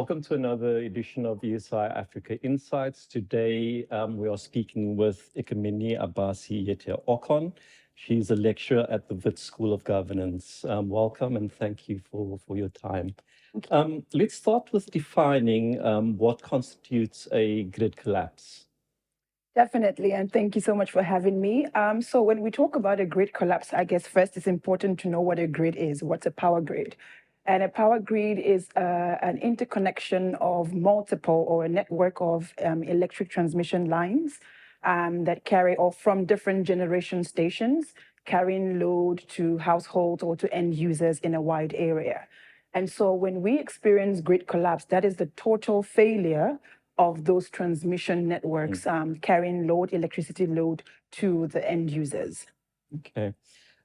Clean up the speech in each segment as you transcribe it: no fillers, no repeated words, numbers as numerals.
Welcome to another edition of ESI Africa Insights. Today, we are speaking with Ekeminiabasi Eyita-Okon. She's a lecturer at the Wits School of Governance. Welcome and thank you for your time. Let's start with defining what constitutes a grid collapse. Definitely, and thank you so much for having me. So when we talk about a grid collapse, I guess first it's important to know what a grid is. What's a power grid? And a power grid is an interconnection of multiple or a network of electric transmission lines that carry off from different generation stations, carrying load to households or to end users in a wide area. And so when we experience grid collapse, that is the total failure of those transmission networks carrying load, electricity load to the end users. Okay.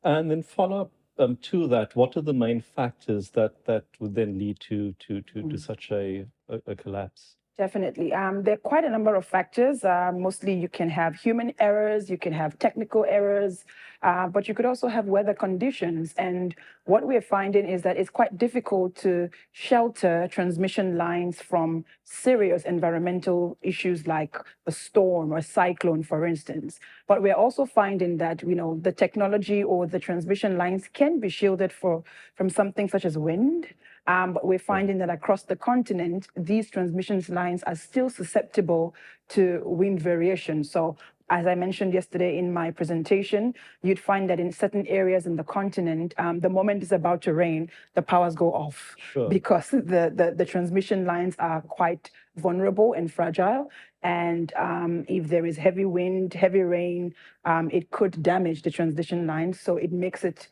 And then follow up to that, what are the main factors that would then lead to such a collapse? Definitely. There are quite a number of factors. Mostly you can have human errors, you can have technical errors, but you could also have weather conditions. And what we're finding is that it's quite difficult to shelter transmission lines from serious environmental issues like a storm or a cyclone, for instance. But we're also finding that, the technology or the transmission lines can be shielded from something such as wind. But we're finding that across the continent, these transmission lines are still susceptible to wind variation. So as I mentioned yesterday in my presentation, you'd find that in certain areas in the continent, the moment it's about to rain, the powers go off because the transmission lines are quite vulnerable and fragile. And if there is heavy wind, heavy rain, it could damage the transmission lines. So it makes it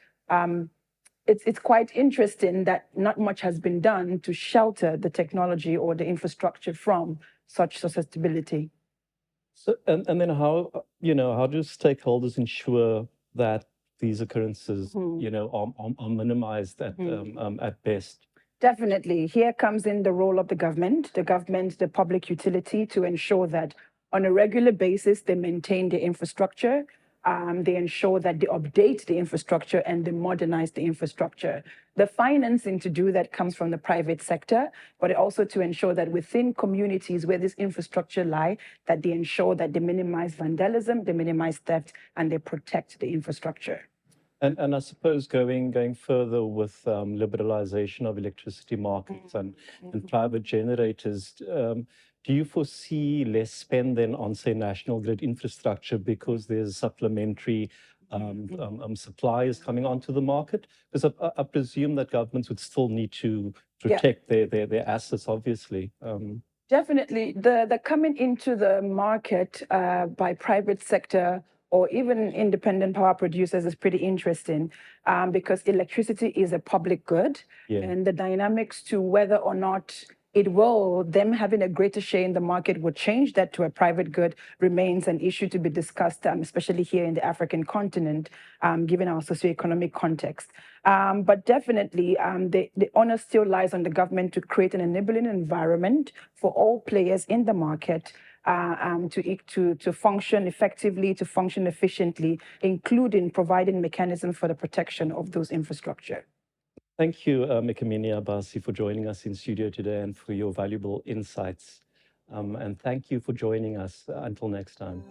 it's quite interesting that not much has been done to shelter the technology or the infrastructure from such susceptibility. So, and then how do stakeholders ensure that these occurrences, are minimized at best? Definitely. Here comes in the role of the government, the public utility, to ensure that on a regular basis, they maintain the infrastructure. They ensure that they update the infrastructure and they modernize the infrastructure. The financing to do that comes from the private sector, but also to ensure that within communities where this infrastructure lie, that they ensure that they minimize vandalism, they minimize theft, and they protect the infrastructure. And I suppose going further with liberalization of electricity markets and private generators, do you foresee less spend then on, say, national grid infrastructure because there's supplementary supplies coming onto the market? Because I presume that governments would still need to protect their assets, obviously. Definitely. The coming into the market by private sector or even independent power producers is pretty interesting because electricity is a public good. And the dynamics to whether or not them having a greater share in the market would change that to a private good remains an issue to be discussed, especially here in the African continent, given our socioeconomic context. But definitely, the onus still lies on the government to create an enabling environment for all players in the market to function effectively, to function efficiently, including providing mechanisms for the protection of those infrastructure. Thank you, Ekeminiabasi, for joining us in studio today and for your valuable insights. And thank you for joining us. Until next time.